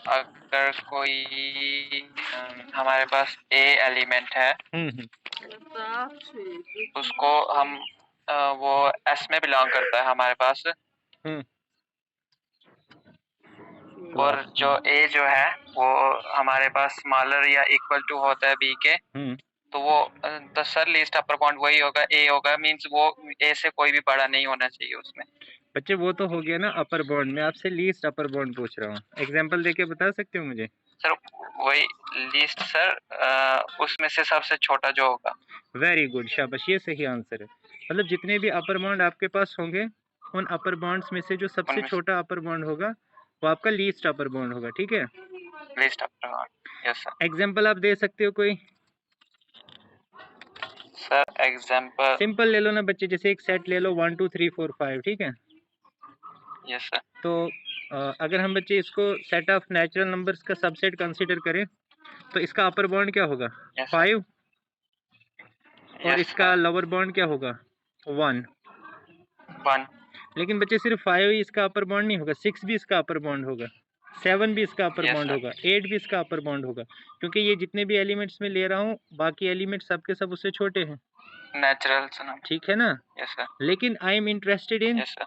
अगर कोई हमारे पास ए एलिमेंट है, उसको हम वो एस में बिलोंग करता है हमारे पास, और जो ए जो है वो हमारे पास स्मॉलर या इक्वल टू होता है बी के, तो वो तो सर लीस्ट अपर बाउंड वही होगा, ए होगा, मींस वो ए से कोई भी बड़ा नहीं होना चाहिए उसमें। बच्चे वो तो हो गया ना अपर बाउंड, मैं आपसे लीस्ट अपर बाउंड पूछ रहा हूँ, एग्जांपल देके बता सकते हो मुझे? सर वही लीस्ट सर, उसमें से सबसे छोटा जो होगा। वेरी गुड, शाबाश, ये सही आंसर है। मतलब जितने भी अपर बाउंड आपके पास होंगे, उन अपर बाउंड्स में से जो सबसे उनमें छोटा अपर बाउंड होगा वो आपका लीस्ट अपर बाउंड होगा, ठीक है? Least upper bound, yes sir. Example आप दे सकते हो कोई? सर एग्जांपल सिंपल ले लो ना बच्चे, जैसे एक सेट ले लो 1 2 3 4 5, ठीक है? Yes sir. तो अगर हम बच्चे इसको सेट ऑफ नेचुरल नंबर्स का सबसेट कंसीडर करें तो इसका अपर बाउंड क्या होगा? 5। और इसका लोअर बाउंड क्या होगा? 1। 1। लेकिन बच्चे सिर्फ 5 ही इसका अपर बाउंड नहीं होगा, 6 भी इसका अपर बाउंड होगा, 7 भी इसका अपर बाउंड होगा, 8 भी इसका अपर बाउंड होगा, क्योंकि ये जितने भी एलिमेंट्स में ले रहा हूँ बाकी एलिमेंट्स सबके सब उससे छोटे हैं, नेचुरल, ठीक है ना? Yes sir. लेकिन I am interested in yes sir.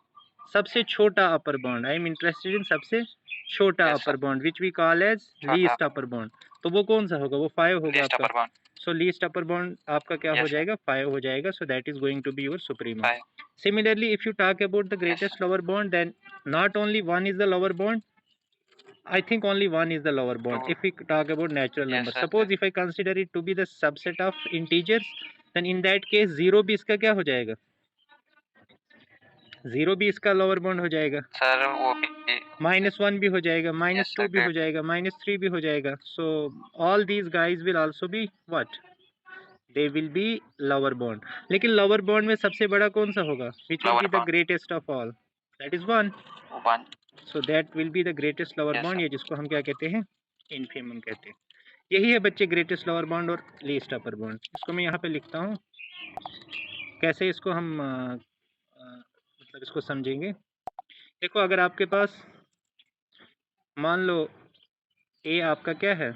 सबसे छोटा upper bound, I am interested in सबसे छोटा Yes, upper sir. Bound which we call as छोटा लीस्ट अपर बाउंड। तो वो कौन सा होगा? वो 5 होगा लीस्ट आपका। Upper bound. So least upper bound आपका क्या हो Yes, sir. जाएगा? 5 हो जाएगा। So that is going to be your supremum. 5. Similarly, if you talk about the Yes, sir. greatest lower bound, then not only one is the lower bound, I think only one is the lower bound. 2. If we talk about natural Yes, numbers, sir. suppose if I consider it to be the subset of integers, then in that case 0 भी इसका क्या हो जाएगा? 0 भी इसका lower bound हो जाएगा। Sir वो भी -1 भी हो जाएगा, Yes, -2 sir. भी हो Great. जाएगा, -3 भी हो जाएगा। So all these guys will also be what? They will be lower bound. लेकिन lower bound में सबसे बड़ा कौन सा होगा? Which will Lower be the bound. greatest of all? That is 1. 1. So that will be the greatest lower Yes, bound, sir. या जिसको हम क्या कहते हैं? इनफिमम कहते हैं। यही है बच्चे ग्रेटेस्ट लोअर बाउंड और लीस्ट अपर बाउंड। इसको मैं यहाँ पे लिखता हूँ, कैसे इसको हम मतलब इसको समझेंगे। देखो अगर आपके पास मान लो ए आपका क्या है?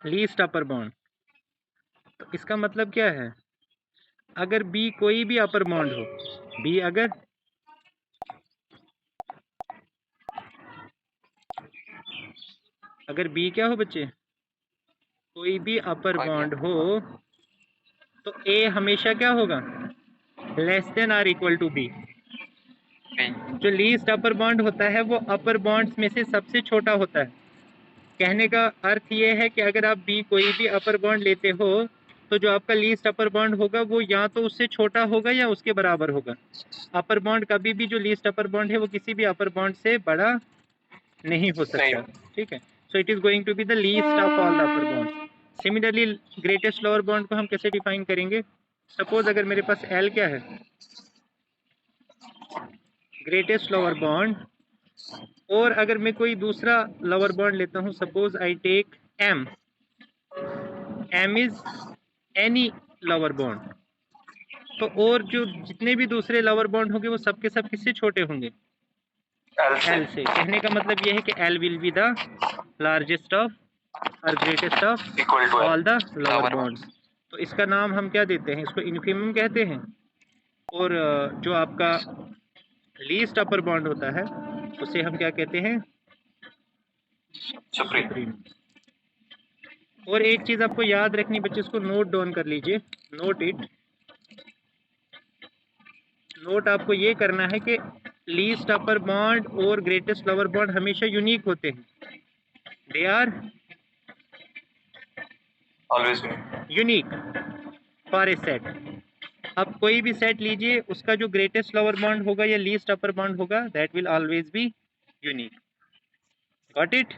लीस्ट अपर बाउंड, तो इसका मतलब क्या है? अगर बी कोई भी अपर बाउंड हो, बी अगर बी क्या हो बच्चे? कोई भी अपर कोई भी बाउंड हो, तो ए हमेशा क्या होगा? Less than are equal to B. जो लीस्ट अपर बाउंड होता है वो अपर बाउंड्स में से सबसे छोटा होता है। कहने का अर्थ ये है कि अगर आप बी कोई भी अपर बाउंड लेते हो तो जो आपका लीस्ट अपर बाउंड होगा वो या तो उससे छोटा होगा या उसके बराबर होगा। अपर बाउंड कभी भी, जो लीस्ट अपर बाउंड है वो किसी भी अपर बाउंड से बड़ा नहीं हो सकता, ठीक है? So it is going to be the least of all the upper bound. Similarly greatest lower bound को हम कैसे डिफाइन करेंगे? सपोज अगर मेरे पास एल क्या है? Greatest lower bound. और अगर मैं कोई दूसरा लोअर बाउंड लेता हूँ, suppose I take M, M is any lower bound, तो और जो जितने भी दूसरे लोअर बाउंड होंगे वो सबके सब किससे छोटे होंगे? एल से। कहने का मतलब ये है कि L will be the largest of और greatest of all the lower bounds. तो इसका नाम हम क्या देते हैं? इसको इनफिमम कहते हैं। और जो आपका लीस्ट अपर बाउंड होता है उसे हम क्या कहते हैं? सुप्रीम। और एक चीज आपको याद रखनी बच्चे, इसको नोट डाउन कर लीजिए, नोट इट। नोट आपको ये करना है कि लीस्ट अपर बाउंड और ग्रेटेस्ट लोअर बाउंड हमेशा यूनिक होते हैं। They are always unique for a set. अब कोई भी सेट लीजिए, उसका जो ग्रेटेस्ट लोअर बाउंड होगा या लीस्ट अपर बाउंड होगा, that will always be unique. Got it?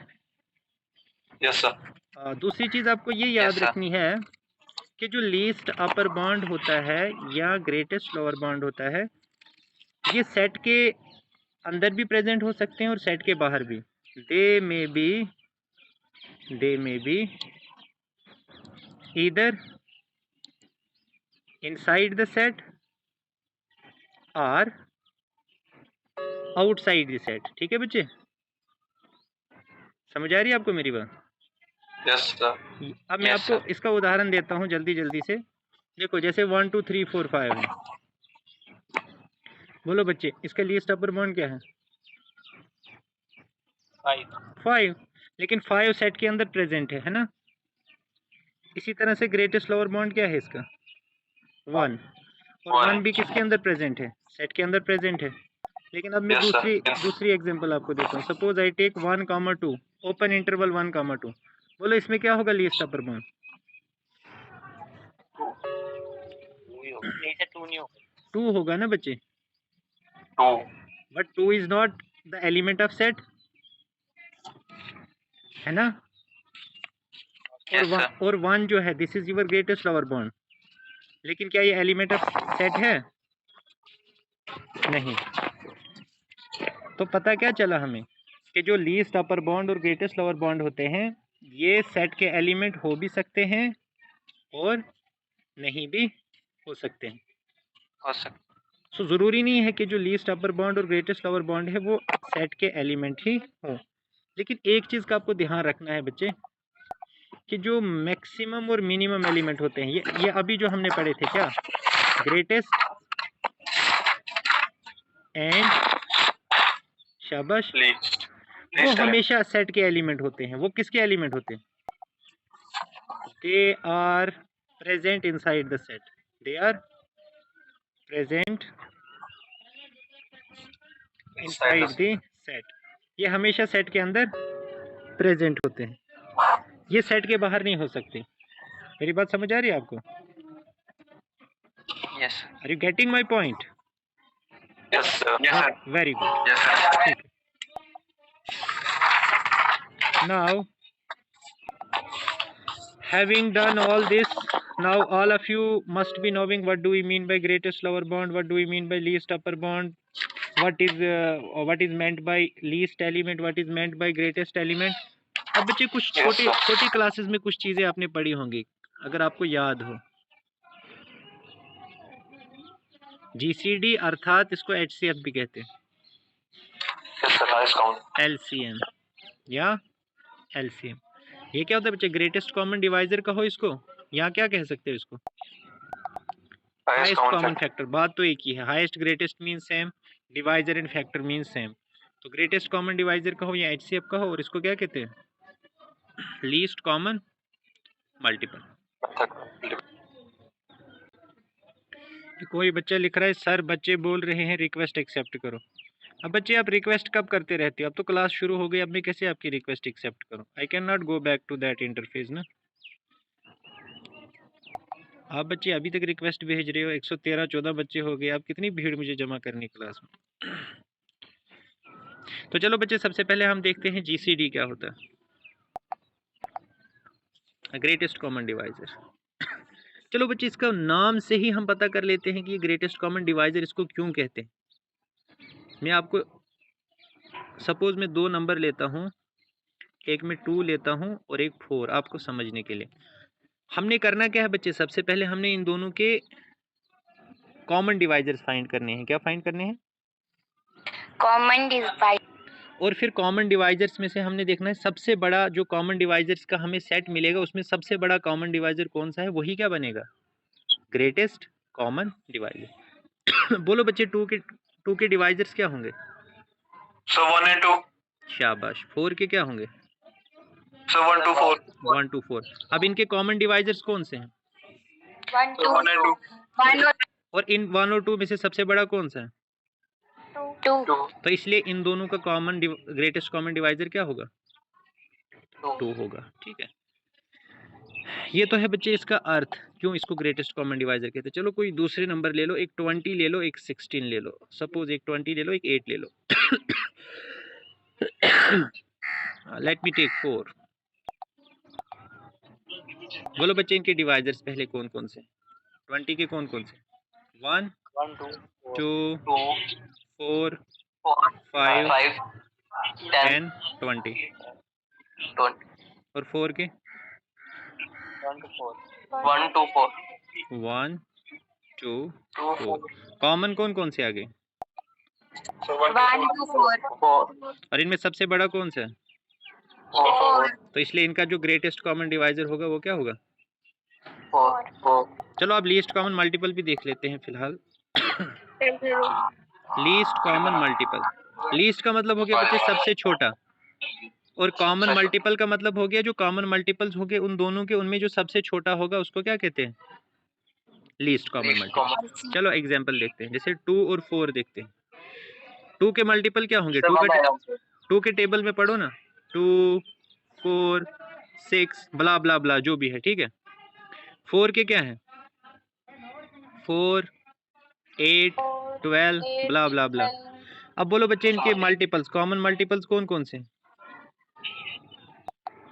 Yes sir. दूसरी चीज आपको ये याद रखनी है कि जो लीस्ट अपर बाउंड होता है या ग्रेटेस्ट लोअर बाउंड होता है, ये सेट के अंदर भी प्रेजेंट हो सकते हैं और सेट के बाहर भी। They may be either inside the set और आउटसाइड द सेट। ठीक है बच्चे? समझ आ रही है आपको मेरी बात? Yes sir. अब मैं आपको इसका उदाहरण देता हूँ जल्दी जल्दी से। देखो जैसे 1 2 3 4 5 है। बोलो बच्चे इसका लीस्ट अपर बाउंड क्या है? 5। लेकिन 5 सेट के अंदर प्रेजेंट है ना? इसी तरह से ग्रेटेस्ट लोअर बाउंड क्या है इसका? 1। और 1 भी किसके अंदर प्रेजेंट है? सेट के अंदर प्रेजेंट है। लेकिन अब मैं दूसरी एग्जांपल आपको देता हूँ। Suppose I take 1, 2 open interval 1, 2। बोलो इसमें क्या होगा लीस्ट अपर बाउंड? 2 होगा ना बच्चे? 2। But 2 is not the element of set, है ना? और 1 जो है this is your greatest lower bound. लेकिन क्या ये एलिमेंट ऑफ सेट है? नहीं। तो पता क्या चला हमें कि जो लीस्ट अपर बाउंड और ग्रेटेस्ट लोअर बाउंड होते हैं ये सेट के एलिमेंट हो भी सकते हैं और नहीं भी हो सकते हैं। सो ज़रूरी नहीं है कि जो लीस्ट अपर बाउंड और ग्रेटेस्ट लोअर बाउंड है वो सेट के एलिमेंट ही हो। लेकिन एक चीज़ का आपको ध्यान रखना है बच्चे कि जो मैक्सिमम और मिनिमम एलिमेंट होते हैं ये अभी जो हमने पढ़े थे क्या, ग्रेटेस्ट एंड शाबाश, वो हमेशा सेट के एलिमेंट होते हैं। वो किसके एलिमेंट होते हैं? They are present inside the set. They are present inside the set. ये हमेशा सेट के अंदर प्रेजेंट होते हैं, ये सेट के बाहर नहीं हो सकते। मेरी बात समझ आ रही है आपको? Yes. Are you getting my point? Yes sir. Very good. Yes sir. ठीक है। Now, having done all this, now all of you must be knowing what do we mean by greatest lower bound, what do we mean by least upper bound, what is meant by least element, what is meant by greatest element. अब बच्चे कुछ छोटी classes में कुछ चीजें आपने पढ़ी होंगी अगर आपको याद हो। जीसीडी अर्थात इसको एचसीएफ भी कहते हैं, एलसीएम या एलसीएम। ये क्या होता है बच्चे? ग्रेटेस्ट कॉमन डिवाइजर कहो इसको, या क्या कह सकते हो इसको? Highest common factor. बात तो एक ही है, highest greatest mean same, divisor and factor mean same. तो ग्रेटेस्ट कॉमन डिवाइजर कहो या एचसीएफ कहो, और इसको क्या कहते हैं? Least common multiple. कोई बच्चा लिख रहा है सर बच्चे बोल रहे हैं रिक्वेस्ट एक्सेप्ट करो। अब बच्चे आप रिक्वेस्ट कब करते रहते हो? अब तो क्लास शुरू हो गई, अब मैं कैसे आपकी रिक्वेस्ट एक्सेप्ट करूं? I can not go back to that interface ना। आप बच्चे अभी तक रिक्वेस्ट भेज रहे हो, 113-14 बच्चे हो गए, आप कितनी भीड़ मुझे जमा करनी क्लास में। तो चलो बच्चे सबसे पहले हम देखते हैं जीसीडी क्या होता है, ग्रेटेस्ट कॉमन डिवाइजर। चलो बच्चे इसका नाम से ही हम पता कर लेते हैं कि ये ग्रेटेस्ट कॉमन डिवाइजर इसको क्यों कहते हैं। मैं आपको सपोज मैं 2 नंबर लेता हूँ, एक में 2 लेता हूँ और एक 4, आपको समझने के लिए हमने करना क्या है बच्चे? सबसे पहले हमने इन दोनों के कॉमन डिवाइजर्स फाइंड करने हैं। क्या फाइंड करने हैं? Common divisor. और फिर कॉमन डिवाइजर्स में से हमने देखना है सबसे बड़ा जो कॉमन डिवाइजर्स का हमें सेट मिलेगा उसमें सबसे बड़ा कॉमन डिवाइजर कौन सा है, वही क्या बनेगा? Greatest common divisor. बोलो बच्चे 2 के डिवाइजर्स क्या होंगे? 1 and 2। शाबाश। 4 के क्या होंगे? 1 2 4। 1 2 4। अब इनके कॉमन डिवाइजर्स कौन से हैं? 1 2 1। और इन 1 और 2 में से सबसे बड़ा कौन सा है? 2। तो इसलिए इन दोनों का कॉमन ग्रेटेस्ट कॉमन डिवाइजर क्या होगा? 2 होगा। ठीक है, ये तो है बच्चे इसका अर्थ, क्यों इसको ग्रेटेस्ट कॉमन डिवाइजर कहते हैं। चलो कोई दूसरे नंबर ले लो, एक 20 ले लो, एक 16 ले लो। सपोज एक 20 ले लो, एक 8 ले लो। Let me take 4। बोलो बच्चे इनके डिवाइजर्स पहले कौन कौन से? 20 के कौन कौन से? 1 2 4 5 10 20। और 4 के 1 2 4। 1 2 4। कॉमन कौन कौन से आ गए? 1 2 4। और इनमें सबसे बड़ा कौन सा है? तो इसलिए इनका जो ग्रेटेस्ट कॉमन डिवाइजर होगा वो क्या होगा? 4। चलो अब लीस्ट कॉमन मल्टीपल भी देख लेते हैं फिलहाल। लीस्ट कॉमन मल्टीपल, लीस्ट का मतलब हो गया बच्चे सबसे छोटा, और कॉमन मल्टीपल का मतलब हो गया जो कॉमन मल्टीपल्स हो गए उन दोनों के, उनमें जो सबसे छोटा होगा उसको क्या कहते हैं? Least common multiple. चलो एग्जांपल देखते हैं, जैसे 2 और 4 देखते हैं। 2 के मल्टीपल क्या होंगे? 2 के टेबल में पढ़ो ना, 2 4 6 ब्ला ब्ला ब्ला जो भी है, ठीक है। 4 के क्या है? 4 8 12 ब्ला ब्ला ब्ला। अब बोलो बच्चे इनके मल्टीपल्स, कॉमन मल्टीपल्स कौन कौन से?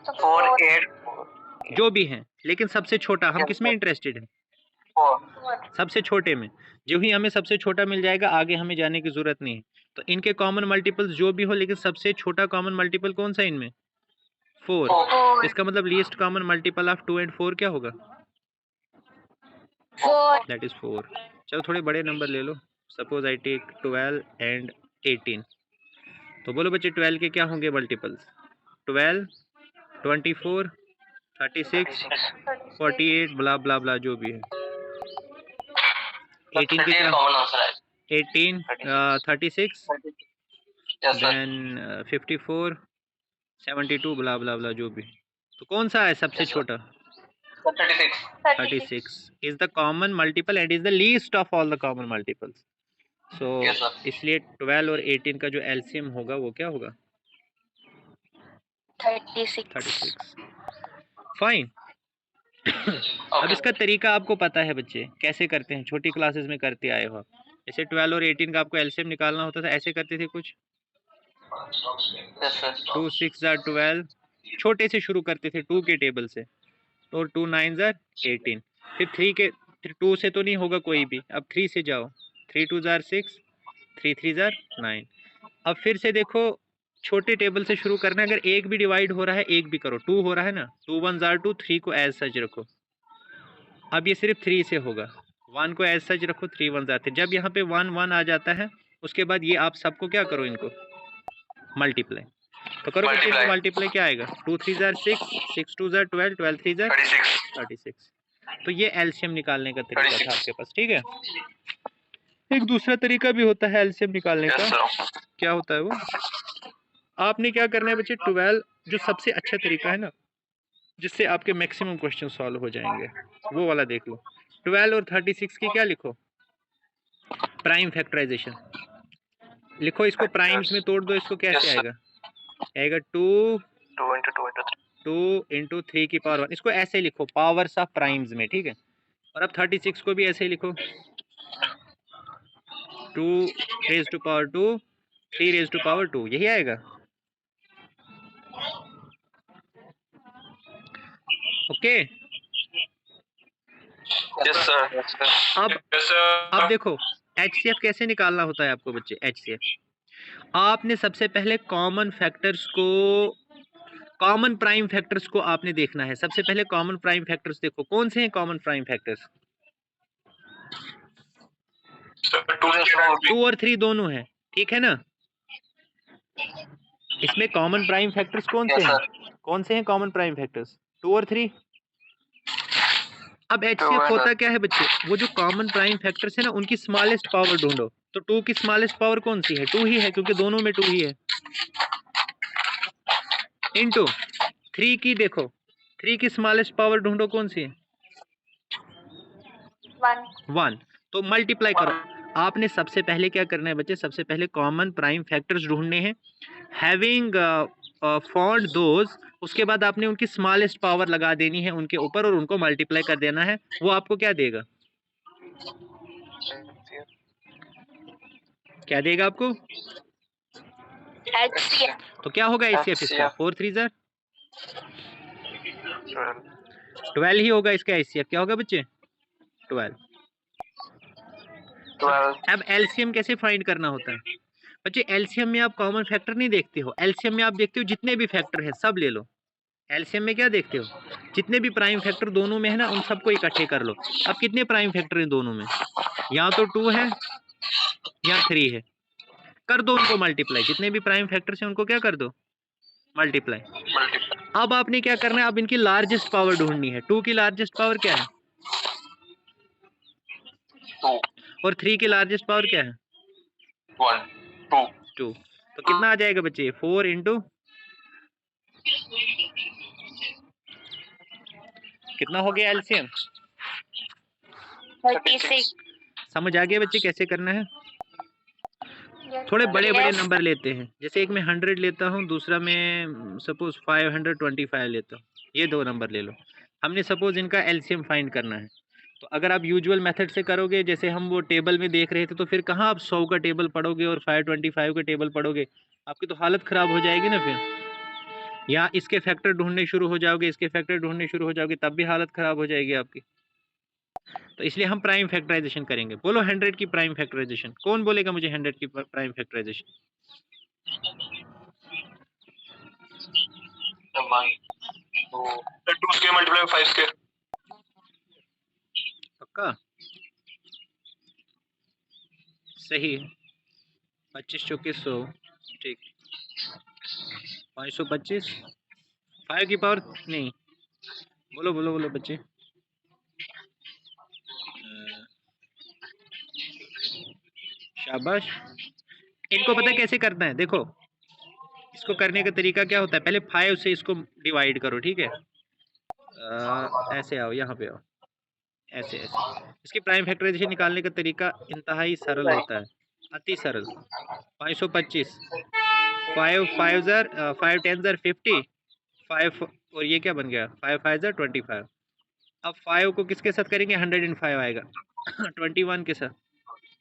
4 8 जो भी हैं, लेकिन सबसे छोटा हम किस में इंटरेस्टेड हैं? 4। सबसे छोटे में। जो ही हमें सबसे छोटा मिल जाएगा आगे हमें जाने की जरूरत नहीं है। तो इनके कॉमन मल्टीपल्स जो भी हो, लेकिन सबसे छोटा कॉमन मल्टीपल कौन सा इनमें? 4। इसका मतलब least common multiple of 2 and 4 क्या होगा? 4। That is 4। चलो थोड़े बड़े नंबर ले लो, सपोज आई टेक 12 एंड 18। तो बोलो बच्चे 12 के क्या होंगे मल्टीपल्स? 12 24 36 48 ब्ला ब्ला ब्ला जो भी है। 18 के क्या? कॉमन आंसर है 18 36 देन 54 72 ब्ला ब्ला ब्ला जो भी। तो कौन सा है सबसे छोटा? 36 is the common multiple and is the least of all the common multiples. So इसलिए 12 और 18 का जो LCM होगा वो क्या होगा? 36। फाइन। अब इसका तरीका आपको पता है बच्चे, कैसे करते हैं, छोटी क्लासेस में करते आए हो आप। जैसे 12 और 18 का आपको LCM निकालना होता था, ऐसे करते थे कुछ। 2 6 are 12, छोटे से शुरू करते थे 2 के टेबल से, और 2 9 are 18। फिर 3 के 2 से तो नहीं होगा कोई भी, अब 3 से जाओ, 3 2 are 6, 3 3 are 9। अब फिर से देखो छोटे टेबल से शुरू करना है, अगर एक भी डिवाइड हो रहा है एक भी करो, 2 हो रहा है ना, 2 1 are 2, 3 को एज सच रखो। अब ये सिर्फ 3 से होगा, 1 को एज सच रखो, 3 1 are 3। जब यहाँ पे 1 1 आ जाता है उसके बाद ये आप सबको क्या करो, इनको मल्टीप्लाई। तो करो बच्चे, इनको मल्टीप्लाई क्या आएगा? 2 3 are 6, 6 2 are 12, 12 3 are 36। तो ये एलसीएम निकालने का तरीका था आपके पास, ठीक है। एक दूसरा तरीका भी होता है एलसीएम निकालने का। क्या होता है वो? आपने क्या करना है बच्चे, 12 जो सबसे अच्छा तरीका है ना, जिससे आपके मैक्सिमम क्वेश्चन सॉल्व हो जाएंगे, वो वाला देख लो। 12 और 36 की क्या लिखो? प्राइम फैक्टराइजेशन लिखो। इसको प्राइम्स में तोड़ दो, इसको कैसे आएगा? आएगा 2 इंटू 3 की पावर 1। इसको ऐसे लिखो, पावर्स ऑफ प्राइम्स में, ठीक है। और अब 36 को भी ऐसे लिखो, 2 raise to power 2, 3 raise to power 2, यही आएगा। Okay yes sir. अब देखो HCF कैसे निकालना होता है आपको बच्चे। HCF आपने सबसे पहले कॉमन फैक्टर्स को, कॉमन प्राइम फैक्टर्स को आपने देखना है। सबसे पहले कॉमन प्राइम फैक्टर्स देखो, कौन से हैं कॉमन प्राइम फैक्टर्स? 2 और 3 दोनों हैं, ठीक है ना। इसमें कॉमन प्राइम फैक्टर्स कौन से हैं? कौन से हैं कॉमन प्राइम फैक्टर्स? 2 और 3। अब HCF होता क्या है बच्चे, वो जो कॉमन प्राइम फैक्टर्स है ना उनकी स्मॉलेस्ट पावर ढूंढो। तो 2 की स्मॉलेस्ट पावर कौन सी है? 2 ही है, क्योंकि दोनों में 2 ही है। इनटू 3 की देखो, 3 की स्मॉलेस्ट पावर ढूंढो, कौन सी है? 1। तो मल्टीप्लाई करो। आपने सबसे पहले क्या करना है बच्चे, सबसे पहले कॉमन प्राइम फैक्टर्स ढूंढने हैं, हैविंग फाउंड दोज, उसके बाद आपने उनकी स्मॉलेस्ट पावर लगा देनी है उनके ऊपर और उनको मल्टीप्लाई कर देना है। वो आपको क्या देगा? क्या देगा आपको? HCF। तो क्या होगा HCF इसका? 4 3 जार 12 ही होगा इसका HCF। क्या होगा बच्चे? 12। अब LCM कैसे फाइंड करना होता है बच्चे? LCM में आप कॉमन फैक्टर नहीं देखते हो, LCM में आप देखते हो जितने भी फैक्टर है सब ले लो। LCM में क्या देखते हो? जितने भी प्राइम फैक्टर दोनों में है ना उन सबको इकट्ठे कर लो। अब कितने प्राइम फैक्टर हैं दोनों में? या तो 2 है या 3 है, कर दो उनको मल्टीप्लाई। जितने भी प्राइम फैक्टर्स हैं उनको क्या कर दो? मल्टीप्लाई। अब आपने क्या करना है, अब इनकी लार्जेस्ट पावर ढूंढनी है। 2 की लार्जेस्ट पावर क्या है? 2 और 3 की लार्जेस्ट पावर क्या है? 1 2 2। तो कितना आ जाएगा बच्चे? 4 इंटू कितना हो गया एलसीएम? 36। समझ आ गया बच्चे कैसे करना है? थोड़े बड़े बड़े नंबर लेते हैं, जैसे एक में 100 लेता हूँ, दूसरा में सपोज 525 लेता हूँ। ये 2 नंबर ले लो। हमने सपोज इनका एलसीएम फाइंड करना है। तो अगर आप यूजुअल मेथड से करोगे, जैसे हम वो टेबल में देख रहे थे, तो फिर कहाँ आप 100 का टेबल पढ़ोगे और 525 का टेबल पढ़ोगे? आपकी तो हालत ख़राब हो जाएगी ना फिर। या इसके फैक्टर ढूंढने शुरू हो जाओगे, इसके फैक्टर ढूंढने शुरू हो जाओगे, तब भी हालत ख़राब हो जाएगी आपकी। तो इसलिए हम प्राइम फैक्टराइजेशन करेंगे। बोलो 100 की प्राइम फैक्टराइजेशन। कौन बोलेगा मुझे 100 की prime factorisation? 2 square multiply 5 square. पक्का? सही है। 25 चौके 100। ठीक। 525 5 की पावर नहीं। बोलो बोलो बोलो बच्चे। शाबाश। इनको पता कैसे करना है? देखो, इसको करने का तरीका क्या होता है, पहले 5 से इसको डिवाइड करो, ठीक है? ऐसे आओ, यहाँ पे आओ, ऐसे ऐसे। इसकी प्राइम फैक्टराइजेशन निकालने का तरीका इंतहाई सरल होता है, अति सरल। 525 5 5 5 10 50 5 और ये क्या बन गया? 5 5 25। अब 5 को किसके साथ करेंगे? 105 आएगा 21 के साथ,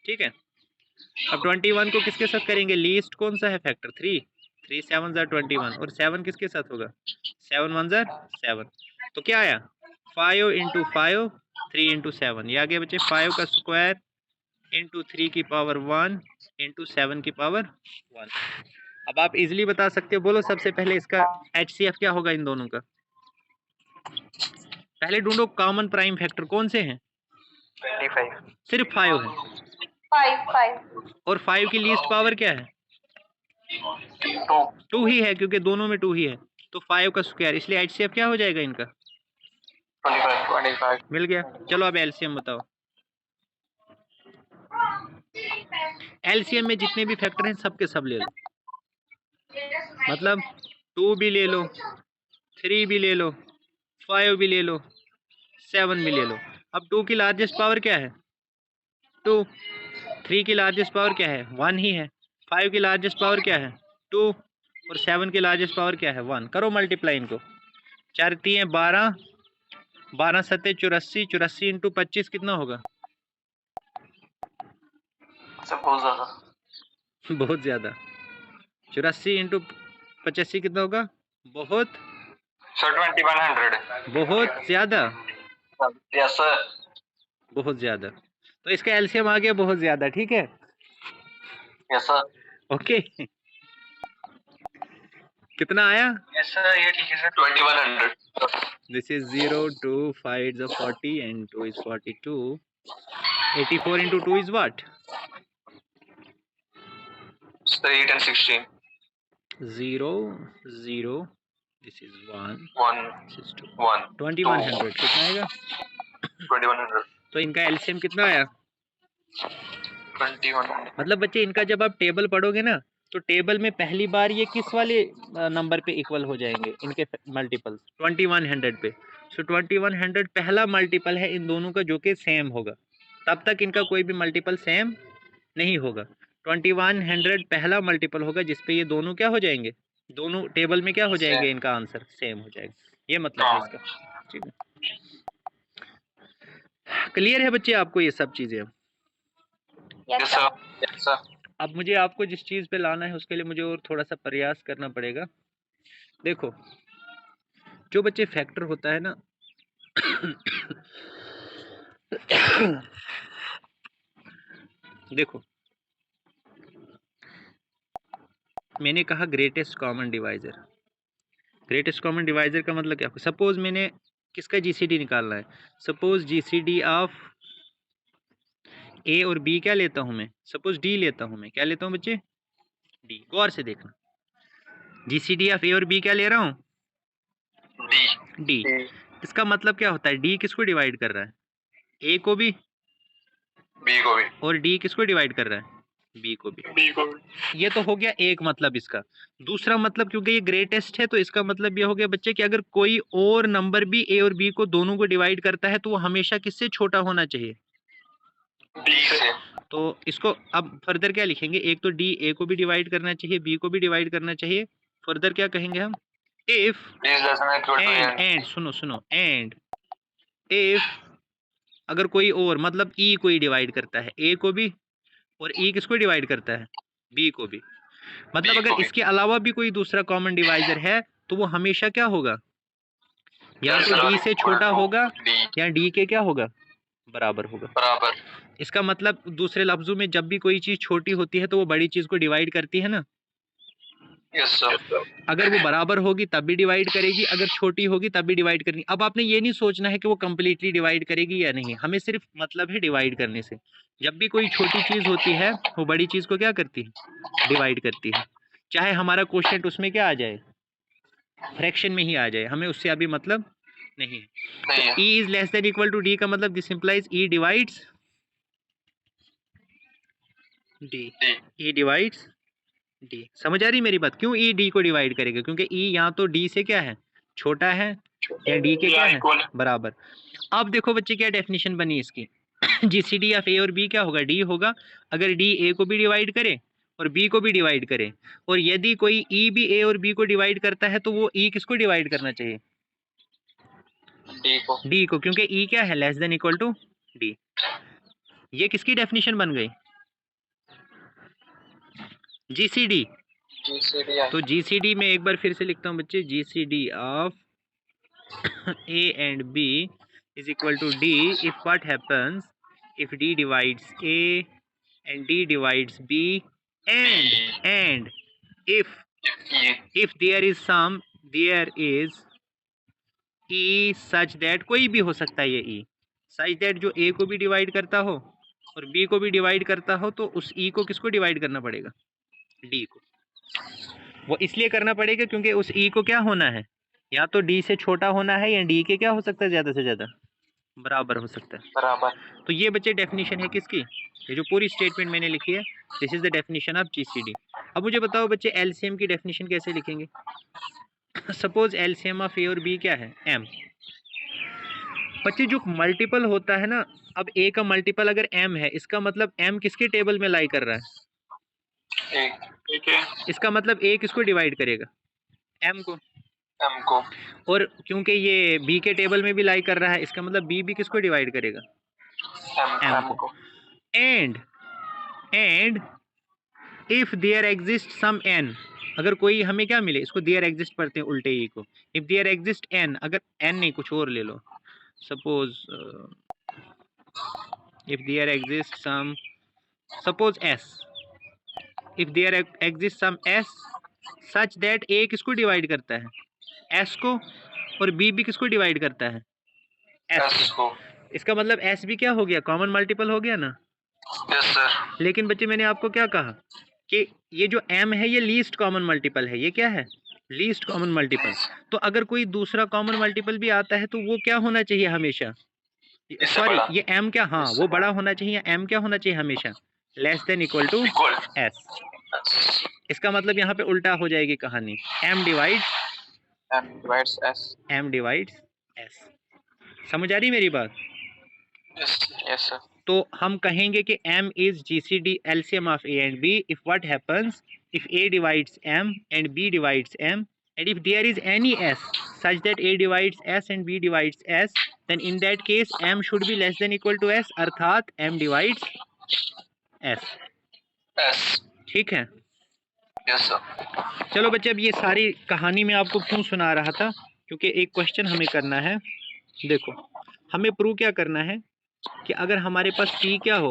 ठीक है? अब 21 को किसके साथ करेंगे? लीस्ट कौन सा है फैक्टर? 3 3 7 21 और 7 किसके साथ होगा? 7 1 7। तो क्या आया? 5 इंटू 5 3 इंटू 7। ये आ गया बच्चे 5 का स्क्वायर इंटू 3 की पावर 1 इंटू 7 की पावर 1। अब आप इजीली बता सकते हो। बोलो सबसे पहले इसका HCF क्या होगा इन दोनों का? पहले ढूंढो कॉमन प्राइम फैक्टर कौन से हैं? 25 सिर्फ 5 है। 5 और 5 की लीस्ट पावर क्या है? 2 ही है, क्योंकि दोनों में 2 ही है। तो 5 का स्क्वायर, इसलिए HCF क्या हो जाएगा इनका? 25 मिल गया। चलो अब एलसीएम बताओ। एलसीएम में जितने भी फैक्टर हैं सबके सब ले लो। मतलब 2 भी ले लो, 3 भी ले लो, 5 भी ले लो, 7 भी ले लो। अब 2 की लार्जेस्ट पावर क्या है? 2। 3 की लार्जेस्ट पावर क्या है? 1 ही है। 5 की लार्जेस्ट पावर क्या है? 2। और 7 की लार्जेस्ट पावर क्या है? 1। करो मल्टीप्लाई इनको। 4 3 12, 12 7 84, 84 इंटू 25 कितना होगा? बहुत ज्यादा। बहुत ज़्यादा। 84 इंटू 85 कितना होगा? बहुत 2100। बहुत ज़्यादा। Yes sir. बहुत ज़्यादा। तो इसका एलसीएम आ गया बहुत ज़्यादा, ठीक है? Yes sir. ओके। कितना आया? यस सर, ये ठीक है sir. 2100। This is 0 2 5 is 40 and 2 is 42. 84 into 2 is what? Sir 8 and 16। 0 0, this is 1, 1 this is 2, 1 2100 कितना आएगा? 2100। तो इनका एलसीएम कितना आया? 2100। मतलब बच्चे इनका जब आप टेबल पढ़ोगे ना, तो टेबल में पहली बार ये किस वाले नंबर पे इक्वल हो जाएंगे इनके मल्टीपल? 2100 पे। सो 2100 पहला मल्टीपल है इन दोनों का जो कि सेम होगा। तब तक इनका कोई भी मल्टीपल सेम नहीं होगा। 2100 पहला मल्टीपल होगा जिसपे ये दोनों क्या हो जाएंगे? दोनों टेबल में क्या हो जाएंगे? इनका आंसर सेम हो जाएगा। ये मतलब है इसका, ठीक है? क्लियर है बच्चे आपको ये सब चीज़ें? Yes sir. Yes sir. अब मुझे आपको जिस चीज़ पे लाना है उसके लिए मुझे और थोड़ा सा प्रयास करना पड़ेगा। देखो, जो बच्चे फैक्टर होता है ना देखो, मैंने कहा greatest common divisor. Greatest common divisor का मतलब क्या? सपोज मैंने किसका जीसीडी निकालना है? सपोज जीसीडी ऑफ ए और बी क्या लेता हूँ मैं? सपोज डी लेता हूँ मैं। क्या लेता हूँ बच्चे? डी। गौर से देखना। GCD ऑफ ए और बी क्या ले रहा हूँ? डी। इसका मतलब क्या होता है? डी किसको डिवाइड कर रहा है? ए को भी, बी को भी, और डी किसको डिवाइड कर रहा है? बी को भी। ये तो हो गया एक मतलब इसका। दूसरा मतलब, क्योंकि ये ग्रेटेस्ट है तो इसका मतलब ये हो गया बच्चे कि अगर कोई और नंबर भी ए और बी को दोनों को डिवाइड करता है तो वो हमेशा किससे छोटा होना चाहिए? डी से। तो इसको अब फर्दर क्या लिखेंगे? एक तो डी ए को भी डिवाइड करना चाहिए, बी को भी डिवाइड करना चाहिए। फर्दर क्या कहेंगे हम? इफ एंड सुनो एंड इफ अगर कोई और मतलब ई को ही डिवाइड करता है ए को भी, और ई किसको डिवाइड करता है? बी को भी। मतलब अगर इसके अलावा भी कोई दूसरा कॉमन डिवाइजर है तो वो हमेशा क्या होगा? या तो डी से छोटा होगा या डी के क्या होगा? बराबर होगा। बराबर। इसका मतलब दूसरे लफ्जों में जब भी कोई चीज छोटी होती है तो वो बड़ी चीज को डिवाइड करती है ना। Yes sir. अगर वो बराबर होगी तब भी डिवाइड करेगी, अगर छोटी होगी तब भी डिवाइड करेगी। अब आपने ये नहीं सोचना है कि वो कंप्लीटली डिवाइड करेगी या नहीं, हमें सिर्फ मतलब है डिवाइड करने से। जब भी कोई छोटी चीज होती है वो बड़ी चीज को क्या करती है? डिवाइड करती है। चाहे हमारा क्वोशिएंट उसमें क्या आ जाए? फ्रैक्शन में ही आ जाए, हमें उससे अभी मतलब नहीं है। तो E is less than equal to D का मतलब this implies E divides D. E divides D. समझ आ रही मेरी बात? क्यों ई डी को डिवाइड करेगा? क्योंकि ई यहाँ तो डी से क्या है? छोटा है, या डी के क्या है? बराबर। अब देखो बच्चे क्या डेफिनेशन बनी इसकी। जीसीडी ऑफ ए और बी क्या होगा? डी होगा। अगर डी ए को भी डिवाइड करे और बी को भी डिवाइड करे, और यदि कोई ई भी ए और बी को डिवाइड करता है तो वो ई किसको डिवाइड करना चाहिए? डी को, क्योंकि ई क्या है? Less than equal to D. ये किसकी डेफिनेशन बन गई? जीसीडी। तो जीसीडी में एक बार फिर से लिखता हूँ बच्चे, GCD of A and B is equal to D if what happens if D divides A and D divides B and if there is E such that, कोई भी हो सकता है ये E, such that जो A को भी divide करता हो और B को भी डिवाइड करता हो, तो उस E को किसको डिवाइड करना पड़ेगा? D को। वो इसलिए करना पड़ेगा क्योंकि उस E को क्या होना है? या तो D से छोटा होना है या D के क्या हो सकता है? ज़्यादा से ज़्यादा बराबर हो सकता है। बराबर। तो ये बच्चे डेफिनेशन है किसकी? ये जो पूरी स्टेटमेंट मैंने लिखी है, this is the definition of GCD. अब मुझे बताओ बच्चे एलसीएम की डेफिनेशन कैसे लिखेंगे? सपोज एलसीएम ऑफ ए और बी क्या है? एम। बच्चे जो मल्टीपल होता है ना, अब ए का मल्टीपल अगर एम है, इसका मतलब एम किसके टेबल में लाई कर रहा है? इसका मतलब ए किसको डिवाइड करेगा? एम को। और क्योंकि ये बी के टेबल में भी लाई कर रहा है, इसका मतलब बी भी किसको डिवाइड करेगा? एम को। And if there exist some N, अगर कोई हमें क्या मिले, इसको देयर एग्जिस्ट पढ़ते हैं उल्टे ई को। इफ देयर एग्जिस्ट एन, अगर एन नहीं कुछ और ले लो, suppose if there exist some, suppose s, if there exist some s such that a किसको डिवाइड करता है? एस को, और बी भी किसको डिवाइड करता है? एस को। इसका मतलब एस भी क्या हो गया? कॉमन मल्टीपल हो गया ना? Yes sir. लेकिन बच्चे मैंने आपको क्या कहा कि ये जो m है ये लीस्ट कॉमन मल्टीपल है। ये क्या है? Least common multiple. तो अगर कोई दूसरा कॉमन मल्टीपल भी आता है तो वो क्या होना चाहिए हमेशा? सॉरी, ये m क्या, हाँ वो बड़ा होना चाहिए। m क्या होना चाहिए हमेशा? Less than equal to s। इसका मतलब यहाँ पे उल्टा हो जाएगी कहानी। m divides s। समझ आ रही मेरी बात? Yes sir. तो हम कहेंगे कि m is GCD LCM of A and B if what happens if A divides M and B divides M, and if there is any S such that A divides S and B divides S, then in that case M should be less than equal to S, अर्थात M divides S। ठीक है? Yes sir. चलो बच्चे, अब ये सारी कहानी मैं आपको क्यों सुना रहा था? क्योंकि एक क्वेश्चन हमें करना है। देखो, हमें प्रूव क्या करना है कि अगर हमारे पास P क्या हो,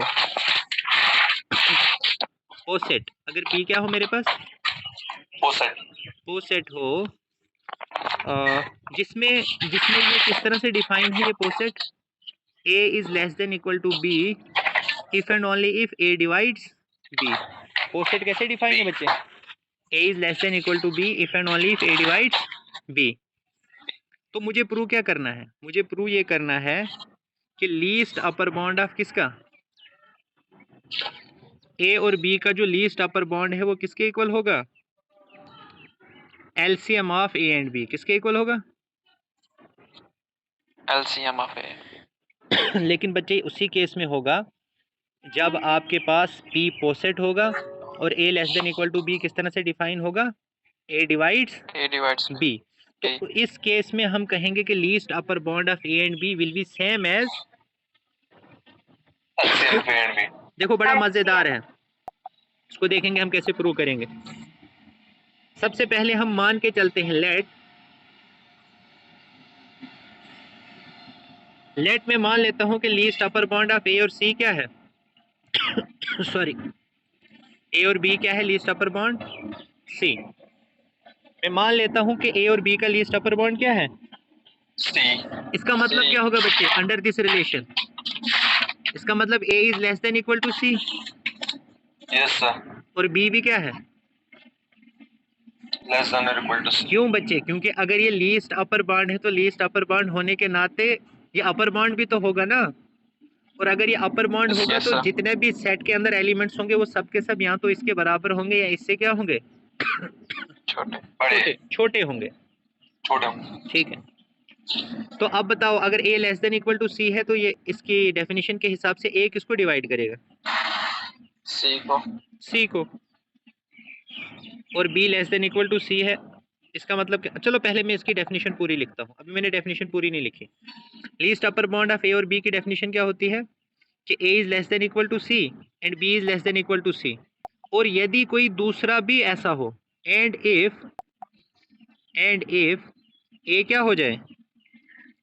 पोसेट, अगर P क्या हो मेरे पास? पोसेट हो, जिसमें ये किस तरह से डिफाइन है ये poset? A is less than equal to B if and only if A divides B। Poset कैसे डिफाइन है बच्चे? A is less than equal to B if and only if A divides B। तो मुझे prove क्या करना है? मुझे prove ये करना है कि लीस्ट अपर बॉन्ड ऑफ किसका, A और B का जो लीस्ट अपर बॉन्ड है वो किसके इक्वल होगा? LCM of A and B किसके इक्वल होगा? LCM of A। लेकिन बच्चे उसी केस में होगा जब आपके पास P पोसेट होगा और A less than equal to B किस तरह से डिफाइन होगा? A divides B। तो इस केस में हम कहेंगे कि least upper bound of A and B will be same as. देखो बड़ा मजेदार है, इसको देखेंगे हम कैसे प्रूव करेंगे। सबसे पहले हम मान के चलते हैं लेट में मान लेता हूं कि least upper bound of A और C क्या है? सॉरी, A और B क्या है लीस्ट अपर बॉन्ड? C। मैं मान लेता हूं कि A और B का लीस्ट अपर बॉन्ड क्या है? C। इसका मतलब क्या होगा बच्चे अंडर दिस रिलेशन? इसका मतलब A is less than equal to C। Yes sir. और B भी क्या है? लेस देन और इक्वल टू C। क्यों बच्चे? क्योंकि अगर ये लीस्ट अपर बॉन्ड है तो लीस्ट अपर बॉन्ड होने के नाते ये अपर बॉन्ड भी तो होगा ना। और अगर ये अपर बॉन्ड होगा तो जितने भी सेट के अंदर एलिमेंट्स होंगे वो सब के सब यहाँ तो इसके बराबर होंगे या इससे क्या होंगे? छोटे होंगे। ठीक है, तो अब बताओ अगर A less than equal to C है तो ये इसकी डेफिनेशन के हिसाब से A किसको डिवाइड करेगा? C को। और B less than equal to C है, इसका मतलब क्या? चलो पहले मैं इसकी डेफिनेशन पूरी लिखता हूँ, अभी मैंने डेफिनेशन पूरी नहीं लिखी। Least upper bound of A और B की डेफिनेशन क्या होती है कि A is less than equal to C and B is less than equal to C। और यदि कोई दूसरा भी ऐसा हो एंड इफ A क्या हो जाए?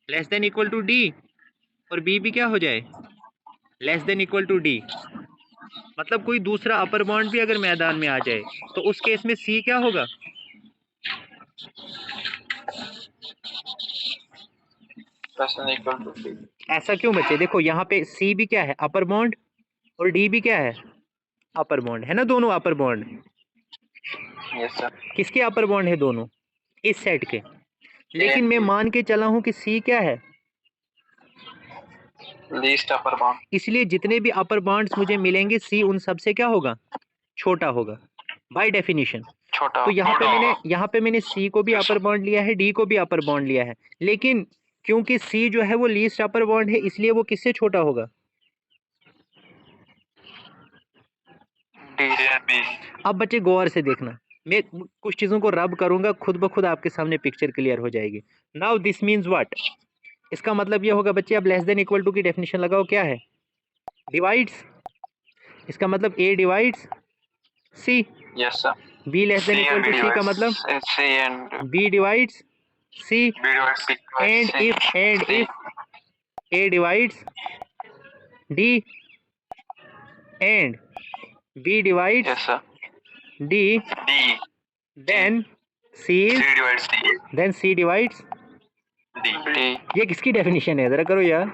Less than equal to D और B भी क्या हो जाए? Less than equal to D। मतलब कोई दूसरा अपर बॉन्ड भी अगर मैदान में आ जाए तो उस केस में C क्या होगा? ऐसा क्यों बच्चे? देखो यहाँ पे C भी क्या है? अपर बॉन्ड, और D भी क्या है? अपर बॉन्ड है ना, दोनों अपर बॉन्ड। Yes sir. किसके अपर बॉन्ड है? दोनों इस सेट के। लेकिन मैं मान के चला हूं कि C क्या है? Least upper bond. इसलिए जितने भी अपर बॉन्ड्स मुझे मिलेंगे C उन सब से क्या होगा? छोटा होगा बाय डेफिनेशन। तो यहाँ पे मैंने C को भी अपर बॉन्ड लिया है, D को भी अपर बॉन्ड लिया है, लेकिन क्योंकि C जो है वो लीस्ट अपर बॉन्ड है इसलिए वो किससे छोटा होगा? अब बच्चे गौर से देखना, मैं कुछ चीजों को रब करूंगा, खुद ब खुद आपके सामने पिक्चर क्लियर हो जाएगी। Now this means what? इसका मतलब ये होगा बच्चे, अब लेस देन इक्वल टू की डेफिनेशन लगाओ, क्या है? डिवाइड्स। इसका मतलब A divides C। Yes sir. B less than equal to C का मतलब C and B divides C। And if A divides D and B divides yes sir D, then C divides D। ये किसकी definition है? जरा करो यार।